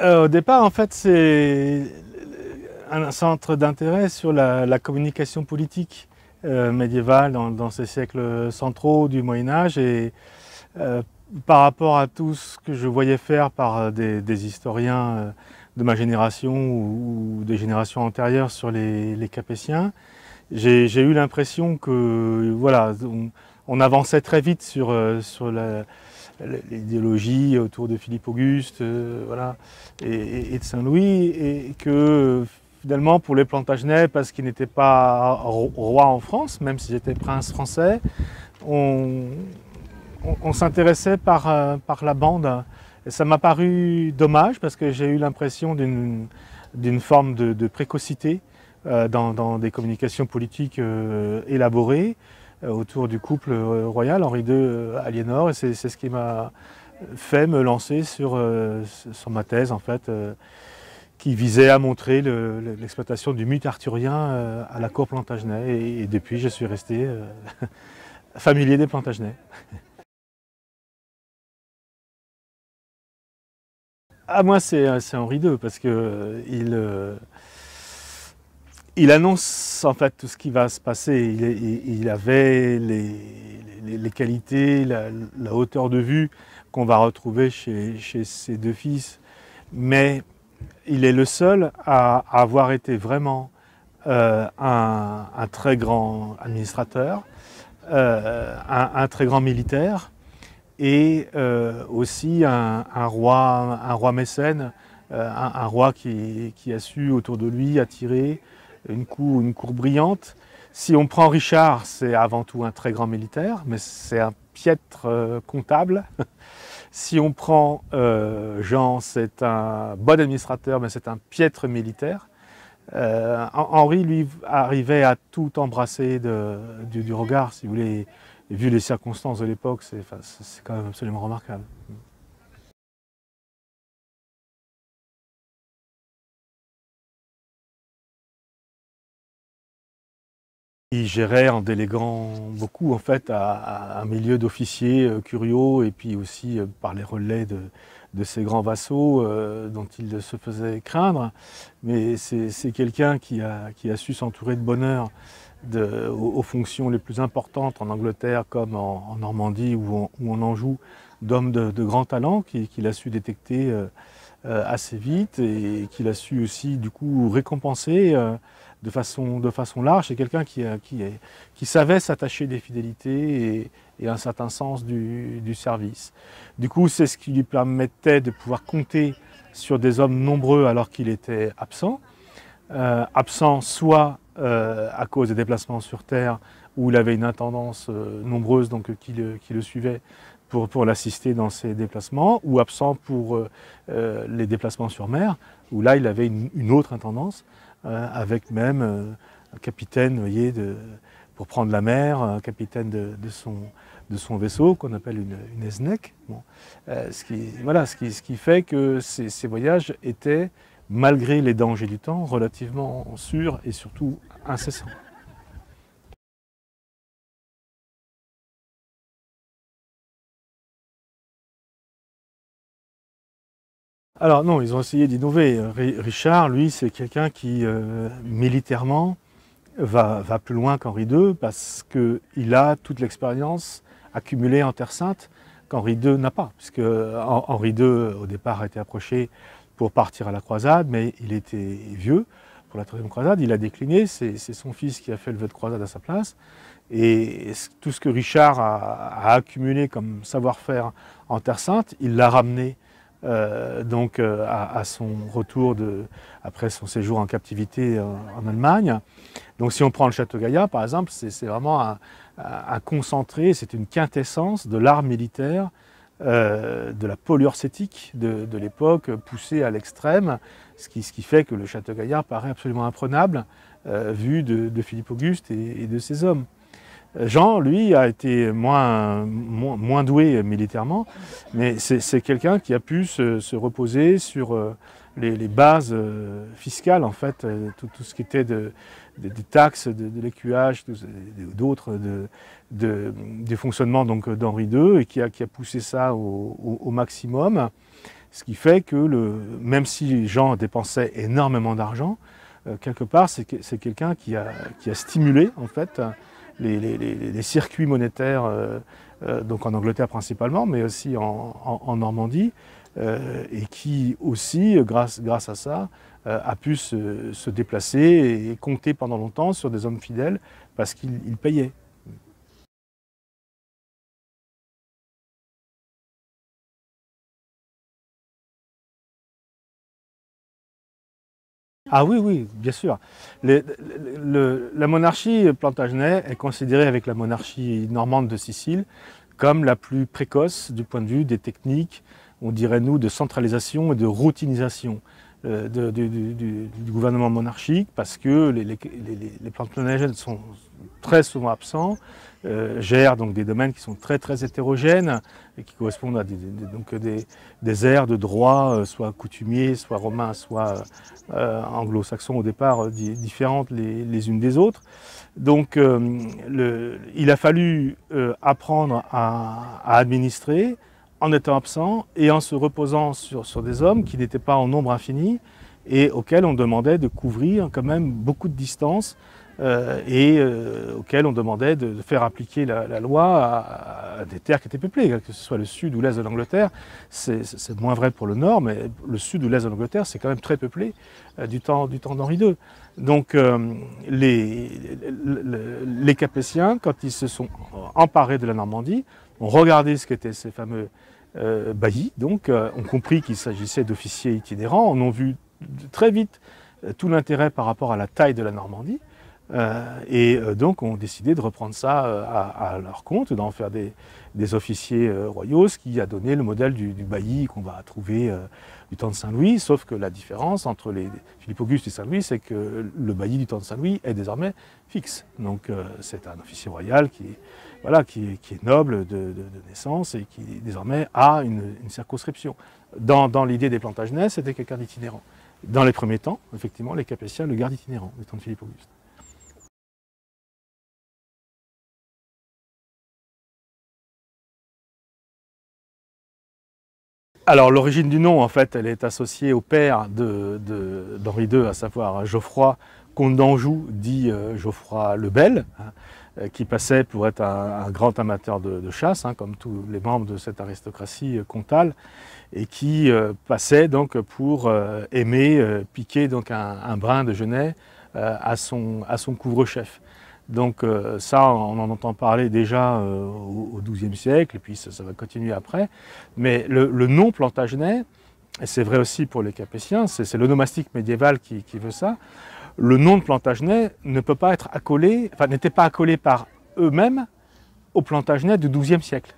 Au départ, en fait, c'est un centre d'intérêt sur la communication politique médiévale dans ces siècles centraux du Moyen-Âge. Et euh, par rapport à tout ce que je voyais faire par des historiens de ma génération ou des générations antérieures sur les Capétiens, j'ai eu l'impression que voilà, on avançait très vite sur l'idéologie autour de Philippe Auguste, voilà, et de Saint-Louis, et que finalement pour les Plantagenets, parce qu'ils n'étaient pas rois en France, même s'ils étaient princes français, on, on s'intéressait par la bande. Et ça m'a paru dommage parce que j'ai eu l'impression d'une forme de précocité dans des communications politiques élaborées autour du couple royal Henri II Aliénor. Et c'est ce qui m'a fait me lancer sur ma thèse en fait, qui visait à montrer l'exploitation du mythe arthurien à la cour Plantagenet. Et depuis, je suis resté familier des Plantagenets. Ah, moi, c'est Henri II, parce que il annonce en fait tout ce qui va se passer. Il avait les qualités, la hauteur de vue qu'on va retrouver chez ses deux fils, mais il est le seul à avoir été vraiment un très grand administrateur, un très grand militaire, et aussi un roi mécène, un roi qui a su autour de lui attirer une cour brillante. Si on prend Richard, c'est avant tout un très grand militaire, mais c'est un piètre comptable. Si on prend Jean, c'est un bon administrateur, mais c'est un piètre militaire. Henri, lui, arrivait à tout embrasser du regard, si vous voulez. Et vu les circonstances de l'époque, c'est quand même absolument remarquable. Il gérait en déléguant beaucoup en fait à un milieu d'officiers curieux et puis aussi par les relais de ses grands vassaux dont il se faisait craindre. Mais c'est quelqu'un qui a su s'entourer de bonheur aux fonctions les plus importantes en Angleterre comme en Normandie ou en Anjou, d'hommes de grand talent qu'il a su détecter assez vite et qu'il a su aussi du coup récompenser de façon large. C'est quelqu'un qui savait s'attacher des fidélités et un certain sens du service. Du coup, c'est ce qui lui permettait de pouvoir compter sur des hommes nombreux alors qu'il était absent. Absent soit à cause des déplacements sur terre, où il avait une intendance nombreuse donc, qui le suivait pour l'assister dans ses déplacements, ou absent pour les déplacements sur mer, où là il avait une autre intendance, avec même un capitaine, vous voyez, pour prendre la mer, un capitaine de son vaisseau qu'on appelle une esnec. Bon. Ce qui fait que ces voyages étaient, malgré les dangers du temps, relativement sûrs et surtout incessants. Alors non, ils ont essayé d'innover. Richard, lui, c'est quelqu'un qui, militairement, va plus loin qu'Henri II parce qu'il a toute l'expérience accumulée en Terre Sainte qu'Henri II n'a pas. Puisque Henri II, au départ, a été approché pour partir à la croisade, mais il était vieux pour la troisième croisade. Il a décliné, c'est son fils qui a fait le vœu de croisade à sa place. Et tout ce que Richard a accumulé comme savoir-faire en Terre Sainte, il l'a ramené à son retour après son séjour en captivité en Allemagne. Donc si on prend le Château Gaillard par exemple, c'est vraiment un concentré, c'est une quintessence de l'art militaire, de la polyurcétique de l'époque poussée à l'extrême, ce qui fait que le Château Gaillard paraît absolument imprenable vu de Philippe Auguste et de ses hommes. Jean, lui, a été moins doué militairement, mais c'est quelqu'un qui a pu se reposer sur les bases fiscales, en fait, tout ce qui était des taxes, de l'écuage, d'autres, du fonctionnement d'Henri II, et qui a poussé ça au maximum. Ce qui fait que même si les gens dépensaient énormément d'argent, quelque part, c'est quelqu'un qui a stimulé en fait les circuits monétaires, donc en Angleterre principalement, mais aussi en Normandie, et qui aussi, grâce à ça, a pu se déplacer et compter pendant longtemps sur des hommes fidèles parce qu'ils payaient. Ah oui, oui, bien sûr. La monarchie Plantagenet est considérée avec la monarchie normande de Sicile comme la plus précoce du point de vue des techniques, on dirait nous, de centralisation et de routinisation du gouvernement monarchique, parce que les Plantagenets sont très souvent absents, gèrent donc des domaines qui sont très très hétérogènes et qui correspondent à des aires de droit, soit coutumiers, soit romains, soit anglo-saxons au départ, différentes les unes des autres. Donc il a fallu apprendre à administrer en étant absent et en se reposant sur des hommes qui n'étaient pas en nombre infini et auxquels on demandait de couvrir quand même beaucoup de distance auxquels on demandait de faire appliquer la loi à des terres qui étaient peuplées, que ce soit le sud ou l'est de l'Angleterre. C'est moins vrai pour le nord, mais le sud ou l'est de l'Angleterre, c'est quand même très peuplé du temps d'Henri II. Donc les Capétiens, quand ils se sont emparés de la Normandie, ont regardé ce qu'étaient ces fameux baillis, donc ont compris qu'il s'agissait d'officiers itinérants, en ont vu très vite tout l'intérêt par rapport à la taille de la Normandie, donc ont décidé de reprendre ça à leur compte, d'en faire des officiers royaux, ce qui a donné le modèle du bailli qu'on va trouver du temps de Saint-Louis, sauf que la différence entre Philippe Auguste et Saint-Louis, c'est que le bailli du temps de Saint-Louis est désormais fixe. Donc c'est un officier royal qui est noble de naissance et qui désormais a une circonscription. Dans l'idée des Plantagenets, c'était quelqu'un d'itinérant. Dans les premiers temps, effectivement, les Capétiens le gardent itinérant, du temps de Philippe Auguste. Alors l'origine du nom, en fait, elle est associée au père d'Henri II, à savoir Geoffroy, comte d'Anjou, dit Geoffroy le Bel, qui passait pour être un grand amateur de chasse, comme tous les membres de cette aristocratie comtale, et qui passait donc pour aimer piquer donc un brin de genêt à son couvre-chef. Donc ça, on en entend parler déjà au XIIe siècle, et puis ça va continuer après. Mais le nom Plantagenet, et c'est vrai aussi pour les Capétiens, c'est l'onomastique médiéval qui veut ça, le nom de Plantagenet ne peut pas être accolé, enfin n'était pas accolé par eux-mêmes au Plantagenet du XIIe siècle.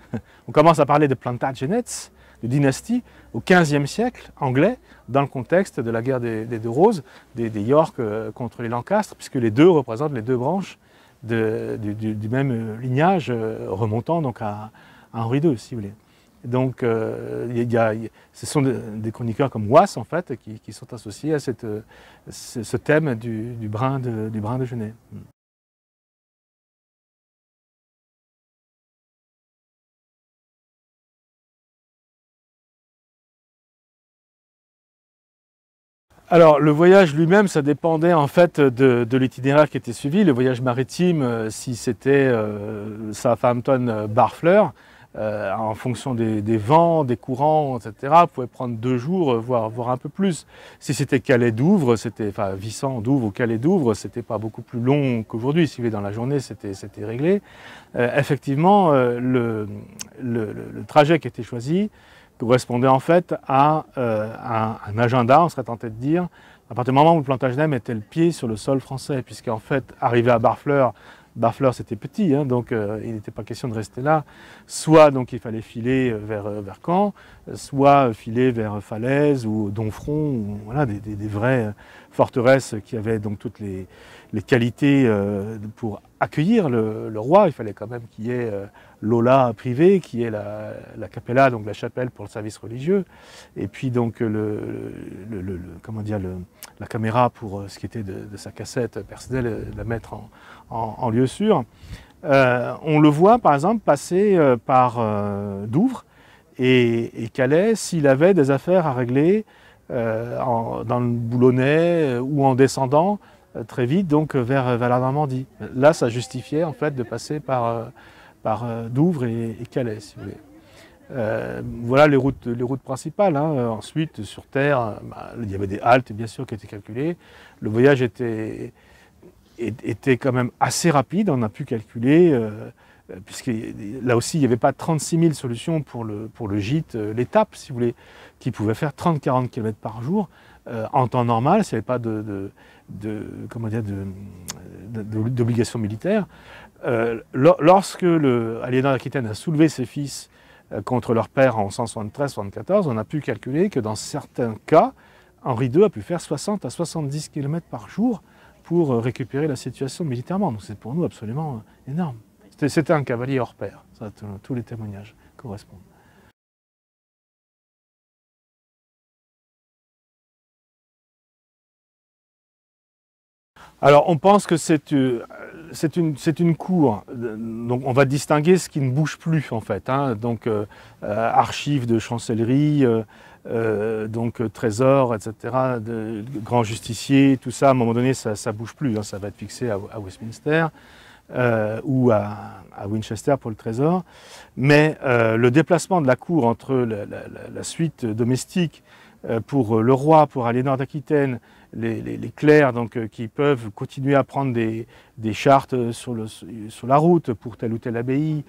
On commence à parler de Plantagenets, de dynastie, au XVe siècle anglais, dans le contexte de la guerre des Deux Roses, des York contre les Lancastres, puisque les deux représentent les deux branches du même lignage remontant donc à Henri II, si vous voulez. Donc ce sont des chroniqueurs comme Wass, en fait, qui sont associés à ce thème du brin de genêt. Alors le voyage lui-même, ça dépendait en fait de l'itinéraire qui était suivi. Le voyage maritime, si c'était Southampton-Barfleur, en fonction des vents, des courants, etc., pouvait prendre 2 jours, voire un peu plus. Si c'était Calais-Douvres, enfin Vissant-Douvres ou Calais-Douvres, c'était pas beaucoup plus long qu'aujourd'hui. Si vous voulez, dans la journée, c'était réglé. Effectivement, le trajet qui était choisi correspondait en fait à un agenda, on serait tenté de dire, à partir du moment où le Plantagenet mettait le pied sur le sol français, puisqu'en fait, arrivé à Barfleur c'était petit, donc il n'était pas question de rester là. Soit donc il fallait filer vers Caen, soit filer vers Falaise ou Domfront, ou, voilà, des vraies forteresses qui avaient donc toutes les qualités pour accueillir le roi. Il fallait quand même qu'il y ait l'aula privée, qui est la capella, donc la chapelle pour le service religieux, et puis donc la caméra pour ce qui était de sa cassette personnelle, la mettre en lieu sûr. On le voit par exemple passer par Douvres, et qu'allait s'il avait des affaires à régler dans le Boulonnais ou en descendant très vite donc vers la Normandie. Là, ça justifiait en fait de passer par Douvres et Calais, si vous voulez. Voilà les routes principales. Hein. Ensuite, sur terre, il y avait des haltes bien sûr qui étaient calculées. Le voyage était quand même assez rapide. On a pu calculer, puisque là aussi il n'y avait pas 36 000 solutions pour le gîte, l'étape, si vous voulez, qui pouvait faire 30-40 km par jour en temps normal, s'il n'y avait pas d'obligation militaire. Lorsque Aliénor d'Aquitaine a soulevé ses fils contre leur père en 173-174, on a pu calculer que dans certains cas, Henri II a pu faire 60 à 70 km par jour pour récupérer la situation militairement. Donc c'est pour nous absolument énorme. C'était un cavalier hors pair, ça, tous les témoignages correspondent. Alors on pense que c'est une cour, donc on va distinguer ce qui ne bouge plus en fait, hein. Donc archives de chancellerie, donc trésors, etc., de grands justiciers, tout ça, à un moment donné ça ne bouge plus, hein. Ça va être fixé à Westminster ou à Winchester pour le trésor. Mais le déplacement de la cour entre la suite domestique pour le roi, pour Aliénor d'Aquitaine, les clercs donc, qui peuvent continuer à prendre des chartes sur la route pour telle ou telle abbaye,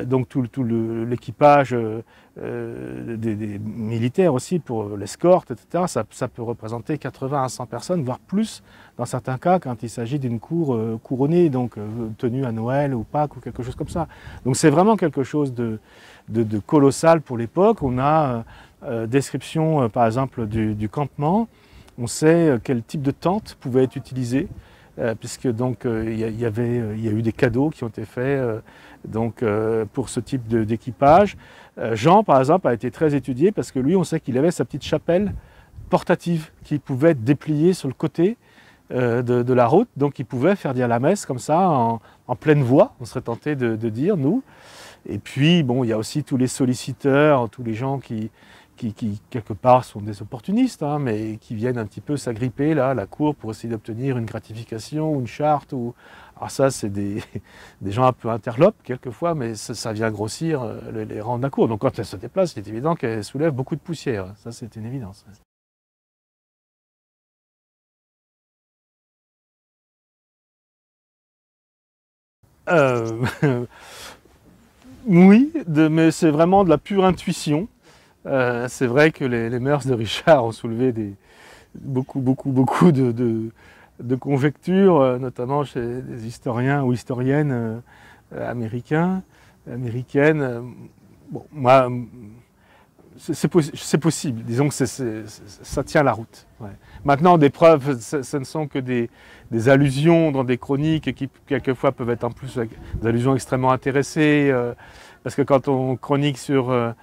donc tout l'équipage des militaires aussi pour l'escorte, etc. Ça peut représenter 80 à 100 personnes, voire plus dans certains cas quand il s'agit d'une cour couronnée, donc tenue à Noël ou Pâques ou quelque chose comme ça. Donc c'est vraiment quelque chose de colossal pour l'époque. On a description par exemple du campement. On sait quel type de tente pouvait être utilisé, puisque donc il y a eu des cadeaux qui ont été faits donc pour ce type d'équipage. Jean, par exemple, a été très étudié parce que lui, on sait qu'il avait sa petite chapelle portative qui pouvait être dépliée sur le côté de la route, donc il pouvait faire dire la messe comme ça en pleine voix, on serait tenté de dire, nous. Et puis, bon, il y a aussi tous les solliciteurs, tous les gens qui quelque part sont des opportunistes, hein, mais qui viennent un petit peu s'agripper là à la cour pour essayer d'obtenir une gratification ou une charte. Alors ça, c'est des gens un peu interlopes quelquefois, mais ça vient grossir les rangs de la cour. Donc quand elle se déplace, il est évident qu'elle soulève beaucoup de poussière. Ça, c'est une évidence. Oui, mais c'est vraiment de la pure intuition. C'est vrai que les mœurs de Richard ont soulevé beaucoup de conjectures, notamment chez des historiens ou historiennes américaines. Bon, moi, c'est possible. Disons que ça tient la route. Ouais. Maintenant, des preuves, ce ne sont que des allusions dans des chroniques qui, quelquefois, peuvent être en plus des allusions extrêmement intéressées. Parce que quand on chronique sur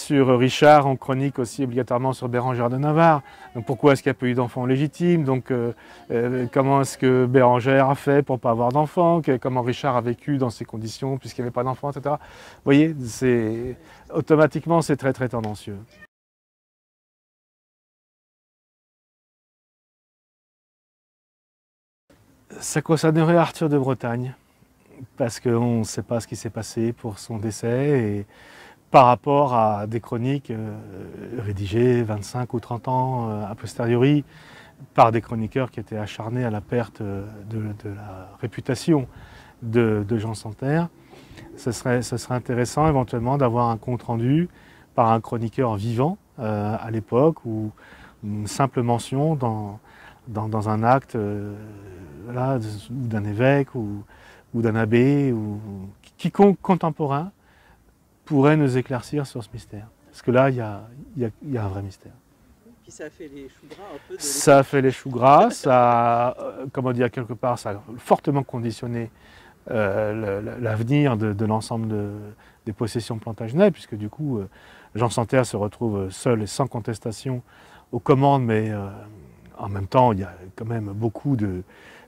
Richard, on chronique aussi obligatoirement sur Bérengère de Navarre. Donc pourquoi est-ce qu'il n'y a pas eu d'enfants légitimes? Donc comment est-ce que Bérengère a fait pour ne pas avoir d'enfants? Comment Richard a vécu dans ces conditions puisqu'il n'y avait pas d'enfants, etc. Vous voyez, automatiquement c'est très très tendancieux. Ça concernerait Arthur de Bretagne, parce qu'on ne sait pas ce qui s'est passé pour son décès, et par rapport à des chroniques rédigées 25 ou 30 ans a posteriori, par des chroniqueurs qui étaient acharnés à la perte de la réputation de Jean Santerre. Ce serait intéressant éventuellement d'avoir un compte-rendu par un chroniqueur vivant à l'époque, ou une simple mention dans un acte d'un évêque ou d'un abbé, ou quiconque contemporain pourrait nous éclaircir sur ce mystère. Parce que là, il y a un vrai mystère. Puis ça a fait les choux gras un peu de ça a fait les choux gras, ça a, comment dire, quelque part, ça a fortement conditionné l'avenir de l'ensemble des possessions Plantagenet, puisque du coup, Jean Santerre se retrouve seul et sans contestation aux commandes, mais en même temps, il y a quand même beaucoup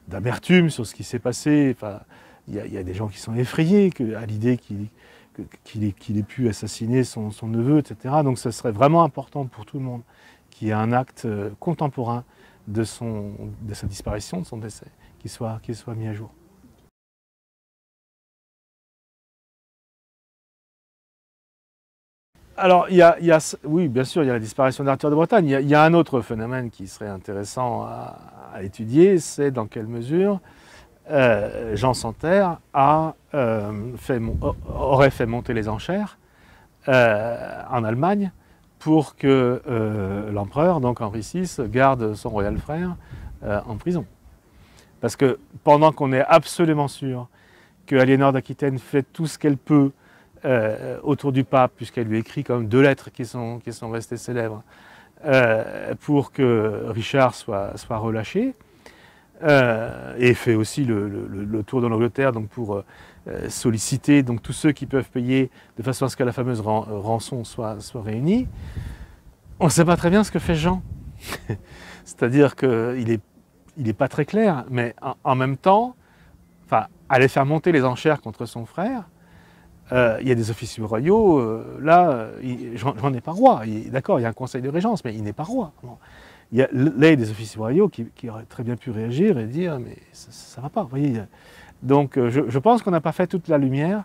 d'amertume sur ce qui s'est passé. Enfin, il y a des gens qui sont effrayés à l'idée que qu'il ait pu assassiner son neveu, etc. Donc ce serait vraiment important pour tout le monde qu'il y ait un acte contemporain de sa disparition, de son décès, qui soit mis à jour. Alors, oui, bien sûr, il y a la disparition d'Arthur de Bretagne. Il y a un autre phénomène qui serait intéressant à étudier, c'est dans quelle mesure Jean Santerre aurait fait monter les enchères en Allemagne pour que l'empereur, donc Henri VI, garde son royal frère en prison. Parce que pendant qu'on est absolument sûr que Aliénor d'Aquitaine fait tout ce qu'elle peut autour du pape, puisqu'elle lui écrit quand même 2 lettres qui sont restées célèbres, pour que Richard soit relâché, et fait aussi le tour de l'Angleterre donc pour solliciter donc, tous ceux qui peuvent payer de façon à ce que la fameuse rançon soit réunie. On ne sait pas très bien ce que fait Jean. C'est-à-dire qu'il n'est pas très clair, mais en même temps, aller faire monter les enchères contre son frère, il y a des officiers royaux, Jean n'est pas roi. D'accord, il y a un conseil de régence, mais il n'est pas roi. Bon. Là, il y a des officiers royaux qui auraient très bien pu réagir et dire mais ça ne va pas. Vous voyez. Donc je pense qu'on n'a pas fait toute la lumière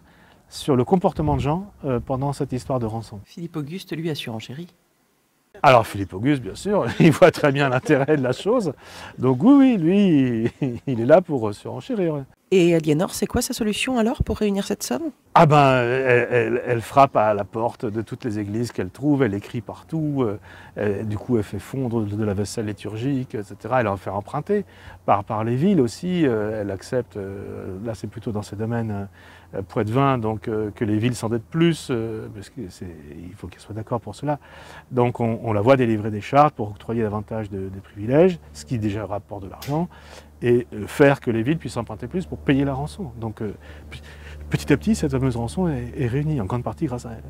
sur le comportement de Jean pendant cette histoire de rançon. Philippe Auguste, lui, a surenchéri. Alors Philippe Auguste, bien sûr, il voit très bien l'intérêt de la chose. Donc oui, lui, il est là pour surenchérir. Et Aliénor, c'est quoi sa solution alors pour réunir cette somme? Ah ben, elle frappe à la porte de toutes les églises qu'elle trouve, elle écrit partout, du coup elle fait fondre de la vaisselle liturgique, etc. Elle en fait emprunter par les villes aussi, elle accepte, là c'est plutôt dans ces domaines poitevins, donc que les villes s'endettent plus, parce qu'il faut qu'elles soient d'accord pour cela. Donc on la voit délivrer des chartes pour octroyer davantage de privilèges, ce qui déjà rapporte de l'argent, et faire que les villes puissent emprunter plus pour payer la rançon. Donc petit à petit, cette fameuse rançon est réunie, en grande partie grâce à elle.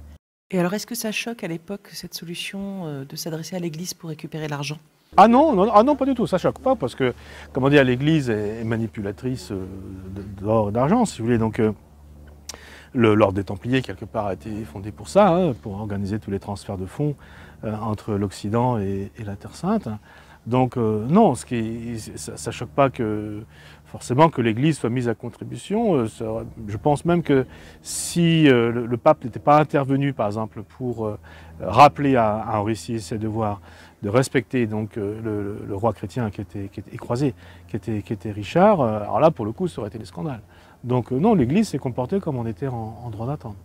Et alors, est-ce que ça choque à l'époque, cette solution de s'adresser à l'Église pour récupérer l'argent? Ah non, pas du tout, ça choque pas, parce que, comment dire, l'Église est manipulatrice d'or et d'argent, si vous voulez. Donc, l'ordre des Templiers, quelque part, a été fondé pour ça, hein, pour organiser tous les transferts de fonds entre l'Occident et la Terre Sainte. Donc, non, ça ne choque pas forcément que l'Église soit mise à contribution. Je pense même que si le pape n'était pas intervenu, par exemple, pour rappeler à Henri VI ses devoirs de respecter donc, le roi chrétien qui était croisé, qui était Richard, alors là, pour le coup, ça aurait été des scandales. Donc non, l'Église s'est comportée comme on était en droit d'attendre.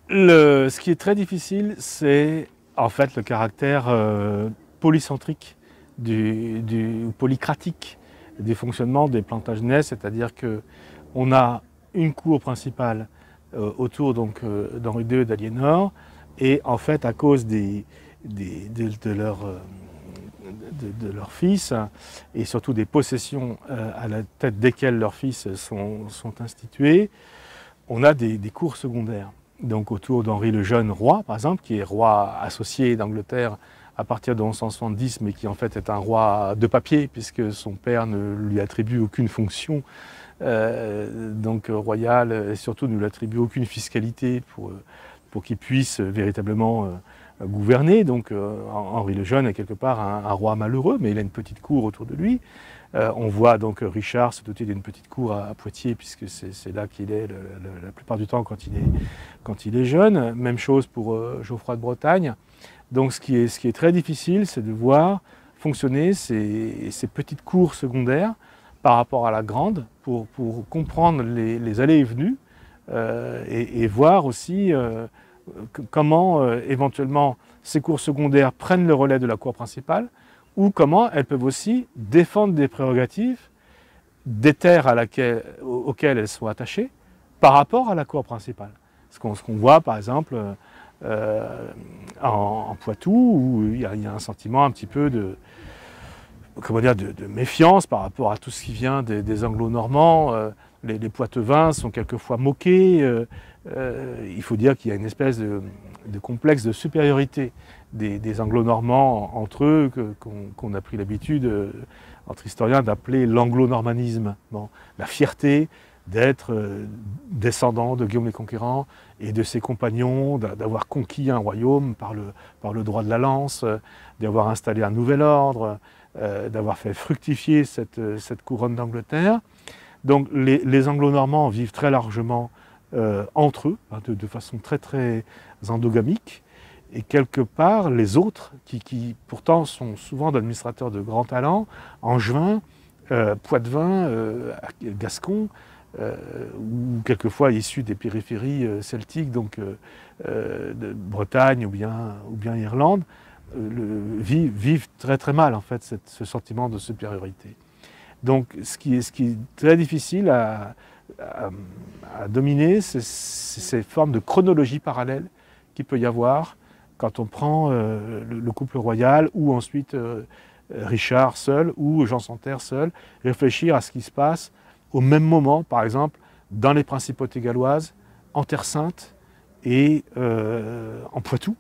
Ce qui est très difficile, c'est en fait le caractère polycentrique, ou polycratique du fonctionnement des Plantagenets, c'est-à-dire qu'on a une cour principale autour d'Henri II et d'Aliénor, et en fait à cause de leurs fils, et surtout des possessions à la tête desquelles leurs fils sont institués, on a des cours secondaires. Donc autour d'Henri le Jeune roi, par exemple, qui est roi associé d'Angleterre à partir de 1170, mais qui en fait est un roi de papier, puisque son père ne lui attribue aucune fonction royale, et surtout ne lui attribue aucune fiscalité pour qu'il puisse véritablement gouverner. Donc Henri le Jeune est quelque part un roi malheureux, mais il a une petite cour autour de lui. On voit donc Richard se doter d'une petite cour à Poitiers, puisque c'est là qu'il est la plupart du temps quand il est jeune. Même chose pour Geoffroy de Bretagne. Donc ce qui est très difficile, c'est de voir fonctionner ces petites cours secondaires par rapport à la grande, pour comprendre les allées et venues, et voir aussi comment éventuellement ces cours secondaires prennent le relais de la cour principale, ou comment elles peuvent aussi défendre des prérogatives des terres auxquelles elles sont attachées par rapport à la cour principale. Ce qu'on voit par exemple en Poitou, où il y a un sentiment un petit peu de méfiance par rapport à tout ce qui vient des Anglo-Normands. Les Poitevins sont quelquefois moqués. Il faut dire qu'il y a une espèce de complexe de supériorité des Anglo-Normands entre eux, qu'on a pris l'habitude entre historiens d'appeler l'anglo-normanisme. Bon, la fierté d'être descendant de Guillaume le Conquérant et de ses compagnons, d'avoir conquis un royaume par le droit de la lance, d'avoir installé un nouvel ordre, d'avoir fait fructifier cette couronne d'Angleterre. Donc les Anglo-Normands vivent très largement entre eux, hein, de façon très très endogamique. Et quelque part, les autres, qui pourtant sont souvent d'administrateurs de grand talent, Angevins, Poitevins, Gascons, ou quelquefois issus des périphéries celtiques, donc de Bretagne ou bien Irlande, vivent très très mal en fait ce sentiment de supériorité. Donc ce qui est très difficile à dominer, c'est ces formes de chronologie parallèle qu'il peut y avoir quand on prend le couple royal ou ensuite Richard seul ou Jean sans Terre seul, réfléchir à ce qui se passe au même moment, par exemple, dans les principautés galloises, en Terre Sainte et en Poitou,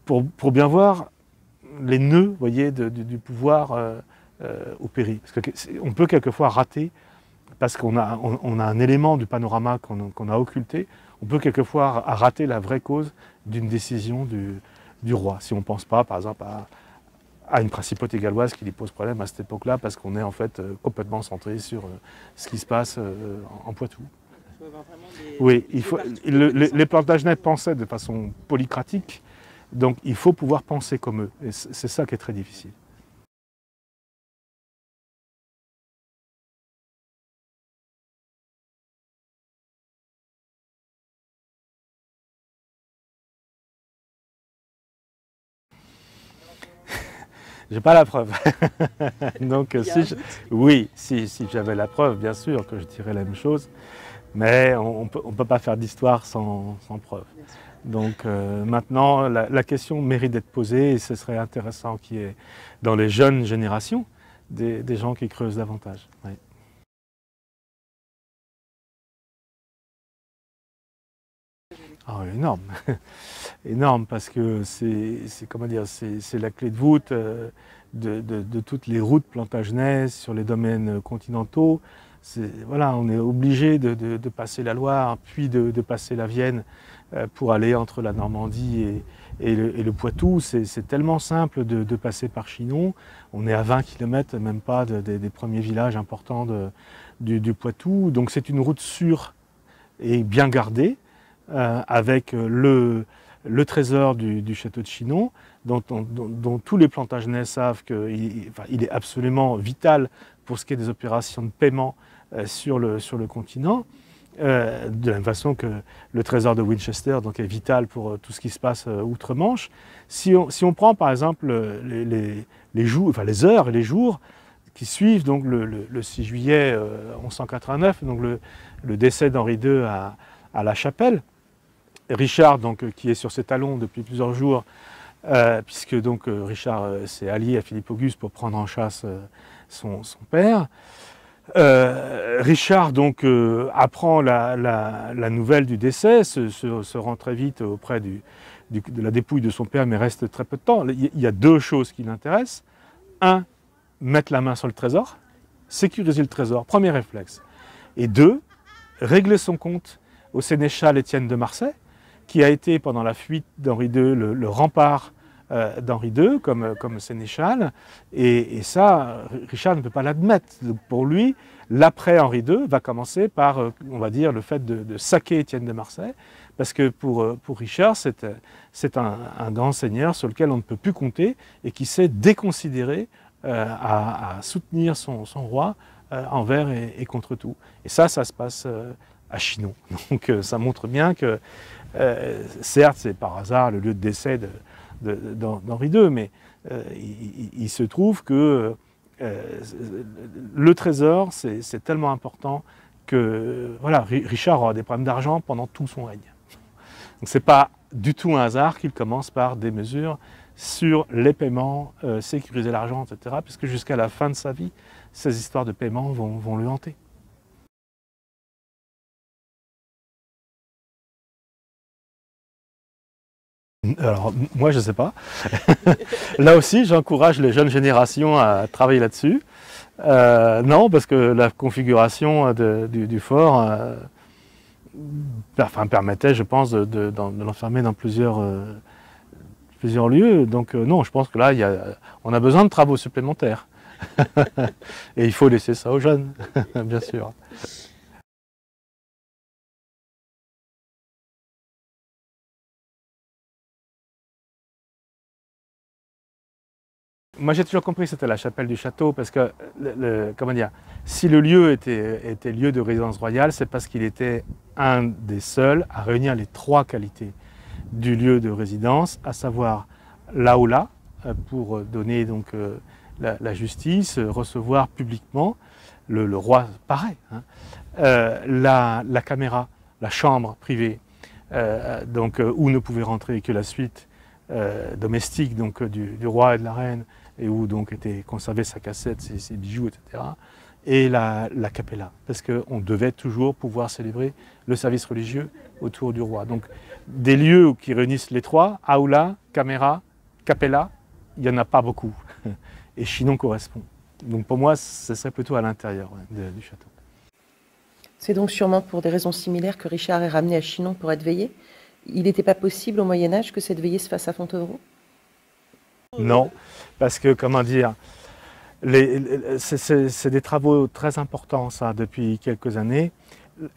pour bien voir les nœuds, vous voyez, du pouvoir opérer. Parce qu'on peut quelquefois rater, parce qu'on a un élément du panorama qu'on a occulté, on peut quelquefois rater la vraie cause d'une décision du roi. Si on ne pense pas, par exemple, à une principauté galloise qui lui pose problème à cette époque-là, parce qu'on est en fait complètement centré sur ce qui se passe en Poitou. Oui, les Plantagenets pensaient de façon polycratique, donc il faut pouvoir penser comme eux. Et c'est ça qui est très difficile. J'ai pas la preuve. Donc si j'avais la preuve, bien sûr que je dirais la même chose, mais on peut pas faire d'histoire sans preuve. Donc maintenant, la question mérite d'être posée et ce serait intéressant qu'il y ait dans les jeunes générations des gens qui creusent davantage. Oui. Ah, énorme, énorme parce que c'est la clé de voûte de toutes les routes plantagenaises sur les domaines continentaux. Voilà, on est obligé de passer la Loire, puis de passer la Vienne pour aller entre la Normandie et le Poitou. C'est tellement simple de passer par Chinon. On est à 20 km, même pas des premiers villages importants du Poitou. Donc c'est une route sûre et bien gardée. Avec le trésor du château de Chinon, dont tous les Plantagenets savent qu'il est absolument vital pour ce qui est des opérations de paiement sur le continent, de la même façon que le trésor de Winchester donc, est vital pour tout ce qui se passe outre-Manche. Si on prend par exemple les heures et les jours qui suivent donc le 6 juillet 1189, donc le décès d'Henri II à La Chapelle, Richard, donc, qui est sur ses talons depuis plusieurs jours, puisque donc, Richard s'est allié à Philippe Auguste pour prendre en chasse son père. Richard donc, apprend la nouvelle du décès, se rend très vite auprès de la dépouille de son père, mais reste très peu de temps. Il y a deux choses qui l'intéressent. Un, mettre la main sur le trésor, sécuriser le trésor, premier réflexe. Et deux, régler son compte au sénéchal Étienne de Marsay, qui a été pendant la fuite d'Henri II le rempart d'Henri II comme sénéchal. Et ça, Richard ne peut pas l'admettre. Donc pour lui, l'après-Henri II va commencer par, on va dire, le fait de saquer Étienne de Marsay, parce que pour Richard, c'est un grand seigneur sur lequel on ne peut plus compter et qui s'est déconsidéré à soutenir son roi envers et contre tout. Et ça se passe à Chinon. Donc ça montre bien que, certes, c'est par hasard le lieu de décès d'Henri II, mais il se trouve que le trésor, c'est tellement important que voilà, Richard aura des problèmes d'argent pendant tout son règne. Donc ce n'est pas du tout un hasard qu'il commence par des mesures sur les paiements, sécuriser l'argent, etc., puisque jusqu'à la fin de sa vie, ces histoires de paiement vont le hanter. Alors, moi, je ne sais pas. Là aussi, j'encourage les jeunes générations à travailler là-dessus. Non, parce que la configuration du fort permettait, je pense, de l'enfermer dans plusieurs lieux. Donc non, je pense que là, on a besoin de travaux supplémentaires. Et il faut laisser ça aux jeunes, bien sûr. Moi, j'ai toujours compris que c'était la chapelle du château, parce que, comment dire, si le lieu était lieu de résidence royale, c'est parce qu'il était un des seuls à réunir les trois qualités du lieu de résidence, à savoir l'aula, pour donner donc la justice, recevoir publiquement, le roi pareil, hein, la caméra, la chambre privée, donc, où ne pouvait rentrer que la suite domestique donc, du roi et de la reine, et où donc était conservée sa cassette, ses bijoux, etc. Et la capella, parce qu'on devait toujours pouvoir célébrer le service religieux autour du roi. Donc des lieux qui réunissent les trois, aula, caméra, capella, il n'y en a pas beaucoup. Et Chinon correspond. Donc pour moi, ce serait plutôt à l'intérieur du château. C'est donc sûrement pour des raisons similaires que Richard est ramené à Chinon pour être veillé. Il n'était pas possible au Moyen-Âge que cette veillée se fasse à Fontevraud? Non, parce que, comment dire, c'est des travaux très importants, ça, depuis quelques années.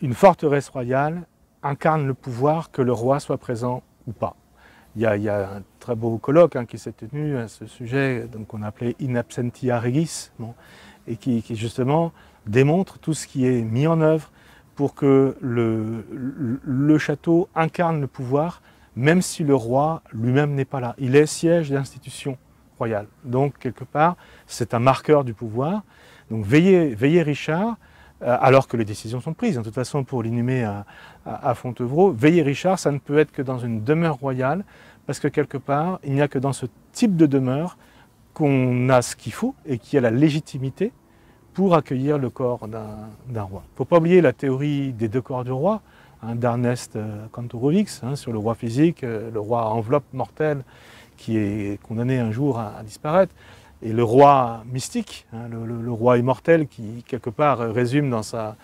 Une forteresse royale incarne le pouvoir, que le roi soit présent ou pas. Il y a un très beau colloque qui s'est tenu à ce sujet, qu'on a appelé In absentia regis, bon, et qui justement démontre tout ce qui est mis en œuvre pour que le château incarne le pouvoir, même si le roi lui-même n'est pas là. Il est siège d'institution royale. Donc, quelque part, c'est un marqueur du pouvoir. Donc, veillez Richard, alors que les décisions sont prises. De toute façon, pour l'inhumer à Fontevraud, veillez Richard, ça ne peut être que dans une demeure royale, parce que quelque part, il n'y a que dans ce type de demeure qu'on a ce qu'il faut et qui a la légitimité pour accueillir le corps d'un roi. Il ne faut pas oublier la théorie des deux corps du roi, d'Ernest Kantorowicz, sur le roi physique, le roi à enveloppe mortelle qui est condamné un jour à disparaître, et le roi mystique, le roi immortel qui quelque part résume dans sa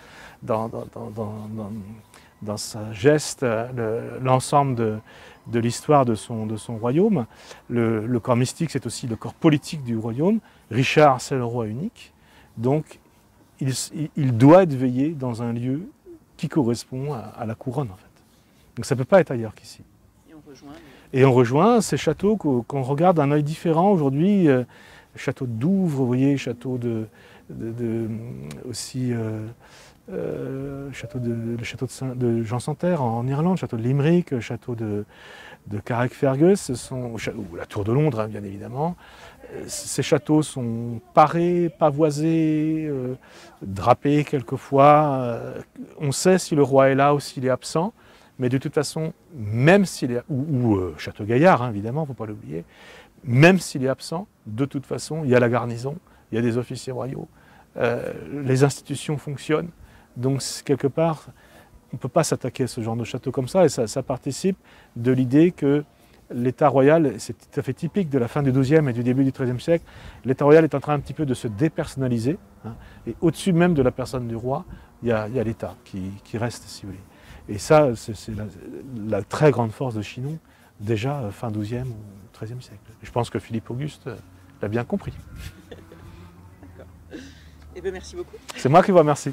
geste l'ensemble de l'histoire de son royaume. Le corps mystique, c'est aussi le corps politique du royaume. Richard, c'est le roi unique. Donc, il doit être veillé dans un lieu qui correspond à la couronne, en fait. Donc ça ne peut pas être ailleurs qu'ici. Et on rejoint ces châteaux qu'on regarde d'un œil différent aujourd'hui. Château de Douvres, vous voyez, château aussi le château de Jean Santerre en Irlande, château de Limerick, château de Carrickfergus, ou la Tour de Londres, bien évidemment. Ces châteaux sont parés, pavoisés, drapés quelquefois. On sait si le roi est là ou s'il est absent, mais de toute façon, même s'il est... ou Château Gaillard, évidemment, il ne faut pas l'oublier. Même s'il est absent, de toute façon, il y a la garnison, il y a des officiers royaux, les institutions fonctionnent. Donc, quelque part, on ne peut pas s'attaquer à ce genre de château comme ça, et ça participe de l'idée que l'État royal, c'est tout à fait typique de la fin du XIIe et du début du XIIIe siècle, l'État royal est en train un petit peu de se dépersonnaliser, et au-dessus même de la personne du roi, il y a l'État qui reste, si vous voulez. Et ça, c'est la très grande force de Chinon, déjà fin XIIe ou XIIIe siècle. Et je pense que Philippe Auguste l'a bien compris. D'accord. Eh bien, merci beaucoup. C'est moi qui vous remercie.